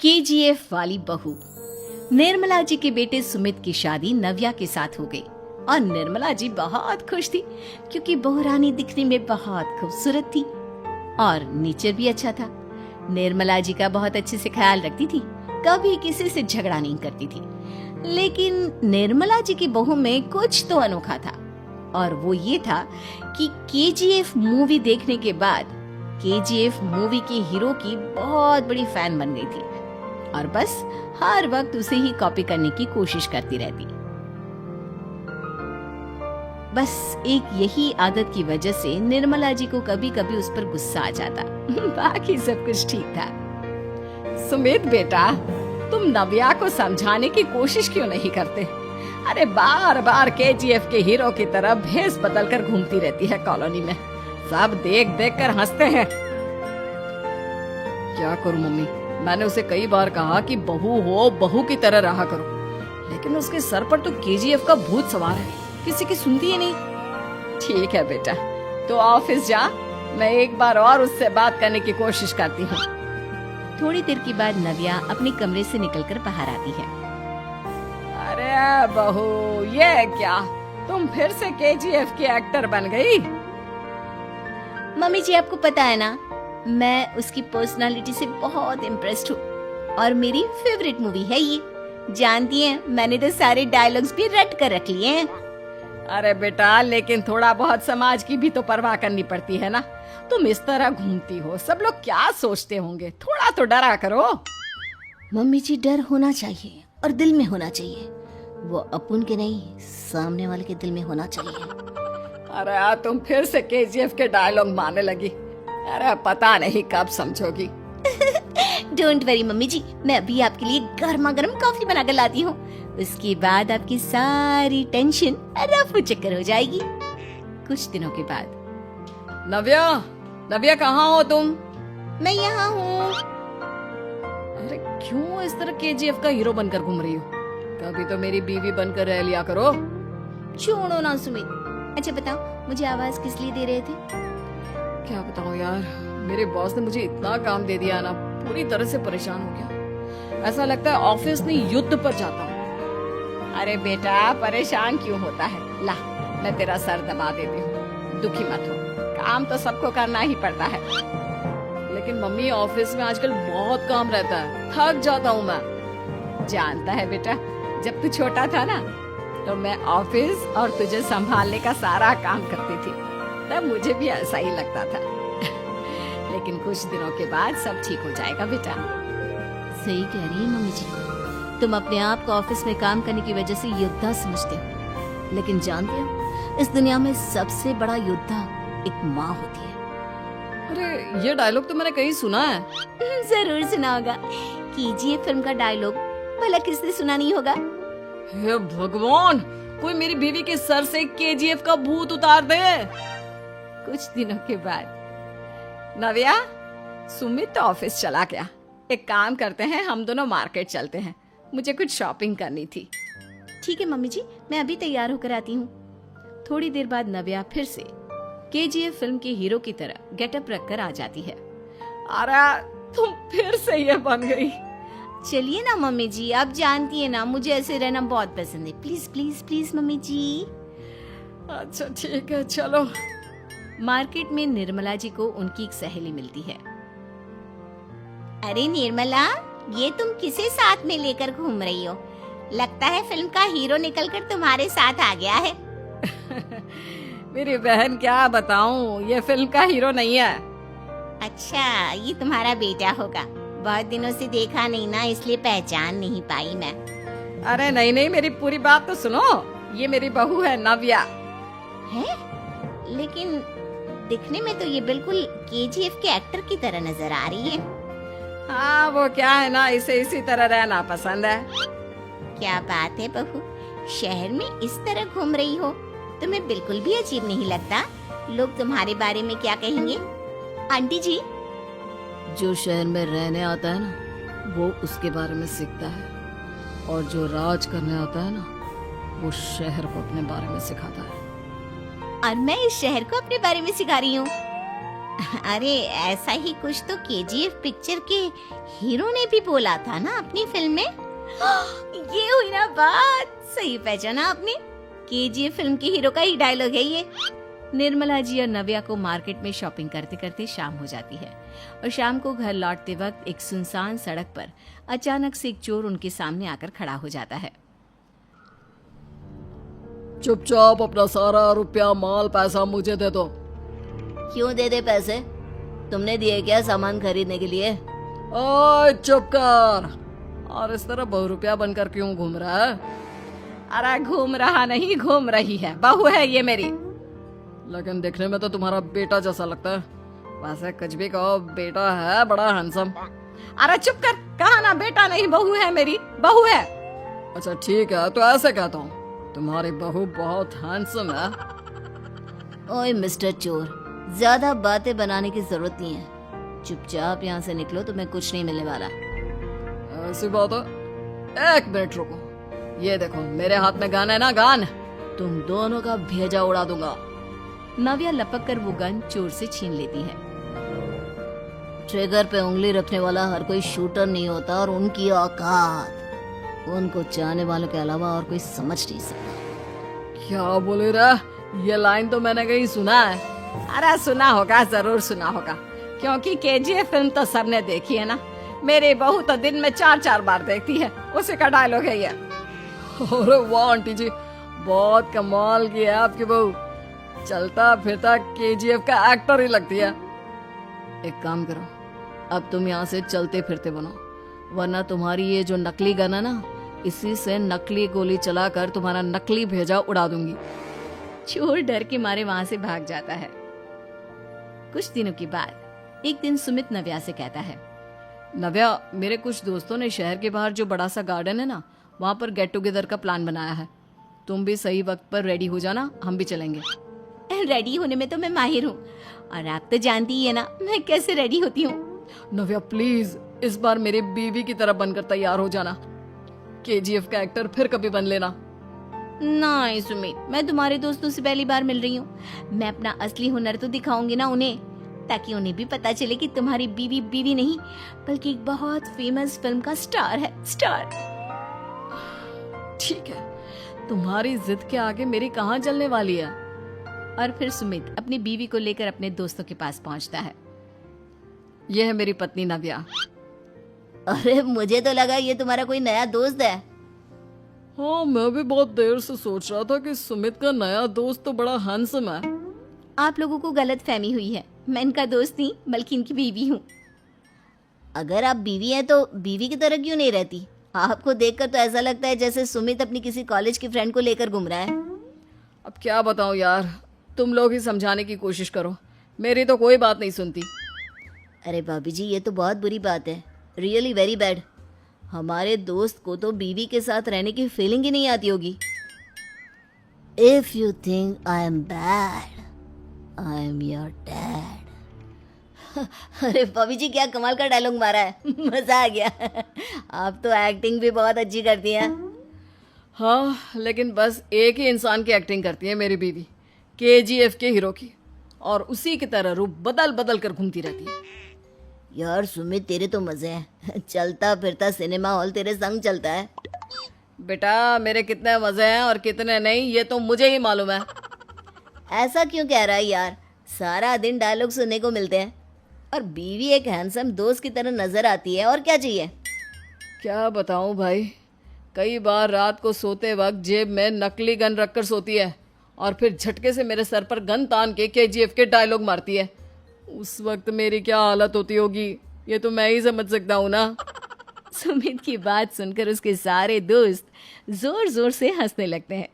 KGF वाली बहू। निर्मला जी के बेटे सुमित की शादी नव्या के साथ हो गई और निर्मला जी बहुत खुश थी क्योंकि बहू रानी दिखने में बहुत खूबसूरत थी और नेचर भी अच्छा था। निर्मला जी का बहुत अच्छे से ख्याल रखती थी, कभी किसी से झगड़ा नहीं करती थी। लेकिन निर्मला जी की बहू में कुछ तो अनोखा था और वो ये था कि केजीएफ मूवी देखने के बाद केजीएफ मूवी के हीरो की बहुत बड़ी फैन बन गई थी और बस हर वक्त उसे ही कॉपी करने की कोशिश करती रहती। बस एक यही आदत की वजह से निर्मला जी को कभी कभी उस पर गुस्सा आ जाता। बाकी सब कुछ ठीक था। सुमित बेटा, तुम नव्या को समझाने की कोशिश क्यों नहीं करते? अरे बार बार केजीएफ के हीरो की तरह भेस बदलकर घूमती रहती है कॉलोनी में, सब देख देख कर हंसते हैं। क्या करूं मम्मी, मैंने उसे कई बार कहा कि बहू हो, बहू की तरह रहा करो, लेकिन उसके सर पर तो केजीएफ का भूत सवार है, किसी की सुनती ही नहीं। ठीक है बेटा, तो ऑफिस जा, मैं एक बार और उससे बात करने की कोशिश करती हूँ। थोड़ी देर के बाद नव्या अपने कमरे से निकलकर बाहर आती है। अरे बहू, ये क्या, तुम फिर से केजीएफ की एक्टर बन गई? मम्मी जी, आपको पता है ना, मैं उसकी पर्सनालिटी से बहुत इम्प्रेस्ड हूँ और मेरी फेवरेट मूवी है ये। जानती हैं, मैंने तो सारे डायलॉग्स भी रट कर रख लिए हैं। अरे बेटा, लेकिन थोड़ा बहुत समाज की भी तो परवाह करनी पड़ती है ना। तुम इस तरह घूमती हो, सब लोग क्या सोचते होंगे, थोड़ा तो डरा करो। मम्मी जी, डर होना चाहिए और दिल में होना चाहिए, वो अपन के नहीं, सामने वाले के दिल में होना चाहिए। अरे तुम फिर से केजीएफ के डायलॉग मारने लगी। अरे पता नहीं कब समझोगी। डोंट वरी मम्मी जी, मैं अभी आपके लिए गर्मा गर्म कॉफी बना कर लाती हूँ, उसके बाद आपकी सारी टेंशन रफू चक्कर हो जाएगी। कुछ दिनों के बाद। नव्या, नव्या कहाँ हो तुम? मैं यहाँ हूँ। अरे क्यों इस तरह केजीएफ का हीरो बनकर घूम रही हो? कभी तो मेरी बीवी बनकर रह लिया करो। छोड़ो ना सुमित। अच्छा बताओ, मुझे आवाज किस लिए दे रहे थे? क्या बताऊं यार, मेरे बॉस ने मुझे इतना काम दे दिया ना, पूरी तरह से परेशान हो गया। ऐसा लगता है ऑफिस नहीं युद्ध पर जाता हूँ। अरे बेटा, परेशान क्यों होता है? ला, मैं तेरा सर दबा देती हूँ, दुखी मत हो, काम तो सबको करना ही पड़ता है। लेकिन मम्मी, ऑफिस में आजकल बहुत काम रहता है, थक जाता हूँ मैं। जानता है बेटा, जब तू छोटा था ना, तो मैं ऑफिस और तुझे संभालने का सारा काम करती थी, तब मुझे भी ऐसा ही लगता था। लेकिन कुछ दिनों के बाद सब ठीक हो जाएगा बेटा। सही कह रही है मम्मी जी, तुम अपने आप को ऑफिस में काम करने की वजह से योद्धा समझते हो, लेकिन जानते हो, इस दुनिया में सबसे बड़ा योद्धा एक माँ होती है। अरे ये डायलॉग तो मैंने कहीं सुना है। जरूर सुना होगा, केजीएफ फिल्म का डायलॉग, भला किसने सुना नहीं होगा? हे भगवान, कोई मेरी बीवी के सर से केजीएफ का भूत उतार दे। कुछ दिनों के बाद। नव्या, सुमित तो ऑफिस चला गया, एक काम करते हैं, हम दोनों मार्केट चलते हैं, मुझे कुछ शॉपिंग करनी थी। ठीक है मम्मी जी, मैं अभी तैयार होकर आती हूँ। थोड़ी देर बाद नव्या फिर से केजीएफ फिल्म के हीरो की तरह गेटअप रखकर आ जाती है। अरे तुम फिर से ये बन गई। चलिए ना मम्मी जी, आप जानती है ना, मुझे ऐसे रहना बहुत पसंद है। प्लीज प्लीज प्लीज मम्मी जी। अच्छा ठीक है, चलो। मार्केट में निर्मला जी को उनकी एक सहेली मिलती है। अरे निर्मला, ये तुम किसे साथ में लेकर घूम रही हो? लगता है फिल्म का हीरो निकलकर तुम्हारे साथ आ गया है। मेरी बहन, क्या बताऊं, ये फिल्म का हीरो नहीं है। अच्छा, ये तुम्हारा बेटा होगा, बहुत दिनों से देखा नहीं ना, इसलिए पहचान नहीं पाई मैं। अरे नहीं नहीं, मेरी पूरी बात तो सुनो, ये मेरी बहू है नव्या। है? लेकिन दिखने में तो ये बिल्कुल केजीएफ के एक्टर की तरह नजर आ रही है। हाँ, वो क्या है ना, इसे इसी तरह रहना पसंद है। क्या बात है बहू, शहर में इस तरह घूम रही हो, तुम्हें बिल्कुल भी अजीब नहीं लगता? लोग तुम्हारे बारे में क्या कहेंगे? आंटी जी, जो शहर में रहने आता है ना, वो उसके बारे में सीखता है, और जो राज करने आता है ना, वो शहर को अपने बारे में सिखाता है। और मैं इस शहर को अपने बारे में सिखा रही हूँ। अरे ऐसा ही कुछ तो केजीएफ पिक्चर के हीरो ने भी बोला था ना अपनी फिल्म में। ये हुई ना बात, सही पहचाना आपने। केजीएफ फिल्म के हीरो का ही डायलॉग है ये। निर्मला जी और नव्या को मार्केट में शॉपिंग करते करते शाम हो जाती है और शाम को घर लौटते वक्त एक सुनसान सड़क पर अचानक से एक चोर उनके सामने आकर खड़ा हो जाता है। चुपचाप अपना सारा रुपया माल पैसा मुझे दे दो। क्यों दे दे पैसे? तुमने दिए क्या सामान खरीदने के लिए? ओए चुप कर। और इस तरह बहुरुपया बनकर क्यों घूम रहा है? अरे घूम रहा नहीं, घूम रही है, बहू है ये मेरी। लेकिन देखने में तो तुम्हारा बेटा जैसा लगता है। वैसे कुछ भी कहो, बेटा है बड़ा हैंडसम। अरे चुप कर, कहा ना बेटा नहीं, बहू है मेरी, बहू है। अच्छा ठीक है, तो ऐसे कहता हूँ, तुम्हारी बहू बहुत हैंडसम है। ओए मिस्टर चोर, ज्यादा बातें बनाने की जरूरत नहीं है। चुपचाप यहाँ से निकलो, तुम्हें कुछ नहीं मिलने वाला। ऐसी बात है? एक मिनट रुको, ये देखो मेरे हाथ में गन है ना, गन। तुम दोनों का भेजा उड़ा दूंगा। नव्या लपक कर वो गन चोर से छीन लेती है। ट्रिगर पे उंगली रखने वाला हर कोई शूटर नहीं होता, और उनकी औकात उनको चाहने वालों के अलावा और कोई समझ नहीं सकता। क्या बोले रे? ये लाइन तो मैंने कहीं सुना है। अरे सुना होगा, जरूर सुना होगा, क्योंकि केजीएफ फिल्म तो सबने देखी है ना। मेरी बहू तो दिन में 4-4 बार देखती है, उसी का डायलॉग है ये। अरे वाह आंटी जी, बहुत कमाल की है आपकी बहू। चलता फिरता केजीएफ का एक्टर ही लगती है। एक काम करो, अब तुम यहाँ से चलते फिरते बनो, वरना तुम्हारी ये जो नकली गन है ना, इसी से नकली गोली चलाकर तुम्हारा नकली भेजा उड़ा दूंगी। चोर डर के मारे वहां से भाग जाता है। कुछ दिनों के बाद एक दिन सुमित नव्या से कहता है, नव्या, मेरे कुछ दोस्तों ने शहर के बाहर जो बड़ा सा गार्डन है ना, वहाँ पर गेट टुगेदर का प्लान बनाया है। तुम भी सही वक्त पर रेडी हो जाना, हम भी चलेंगे। रेडी होने में तो मैं माहिर हूँ, और आप तो जानती ही है ना मैं कैसे रेडी होती हूँ। नव्या प्लीज, इस बार मेरी बीवी की तरह बनकर तैयार हो जाना। केजीएफ का एक्टर फिर कभी बन लेना। नहीं सुमित, मैं तुम्हारे दोस्तों से पहली बार मिल रही हूँ। मैं अपना असली हुनर तो दिखाऊंगी ना उन्हें, ताकि उन्हें भी पता चले कि तुम्हारी बीवी बीवी नहीं, बल्कि एक बहुत फेमस फिल्म का स्टार है, स्टार। ठीक है, तुम्हारी जिद के आगे मेरी कहाँ चलने वाली है। और फिर सुमित अपनी बीवी को लेकर अपने दोस्तों के पास पहुंचता है। यह है मेरी पत्नी नव्या। अरे मुझे तो लगा ये तुम्हारा कोई नया दोस्त है। हाँ, मैं भी बहुत देर से सोच रहा था कि सुमित का नया दोस्त तो बड़ा हैंडसम है। आप लोगों को गलत फहमी हुई है, मैं इनका दोस्त नहीं बल्कि इनकी बीवी हूँ। अगर आप बीवी हैं तो बीवी की तरह क्यों नहीं रहती? आपको देखकर तो ऐसा लगता है जैसे सुमित अपनी किसी कॉलेज की फ्रेंड को लेकर घूम रहा है। अब क्या बताऊं यार, तुम लोग ही समझाने की कोशिश करो, मेरी तो कोई बात नहीं सुनती। अरे भाभी जी, ये तो बहुत बुरी बात है, रियली वेरी बैड। हमारे दोस्त को तो बीवी के साथ रहने की फीलिंग ही नहीं आती होगी। If you think I am bad, I am your dad. अरे भाभी जी, क्या कमाल का डायलॉग मारा है, मजा आ गया। आप तो एक्टिंग भी बहुत अच्छी करती हैं। हाँ, लेकिन बस एक ही इंसान की एक्टिंग करती है मेरी बीवी, केजीएफ के हीरो की, और उसी की तरह रूप बदल बदल कर घूमती रहती है। यार सुमित, तेरे तो मजे हैं, चलता फिरता सिनेमा हॉल तेरे संग चलता है। बेटा, मेरे कितने मजे हैं और कितने नहीं ये तो मुझे ही मालूम है। ऐसा क्यों कह रहा है यार, सारा दिन डायलॉग सुनने को मिलते हैं, और बीवी एक हैंडसम दोस्त की तरह नजर आती है, और क्या चाहिए। क्या बताऊं भाई, कई बार रात को सोते वक्त जेब में नकली गन रखकर सोती है, और फिर झटके से मेरे सर पर गन तान के केजीएफ के डायलॉग मारती है। उस वक्त मेरी क्या हालत होती होगी, ये तो मैं ही समझ सकता हूँ ना। सुमित की बात सुनकर उसके सारे दोस्त जोर जोर से हंसने लगते हैं।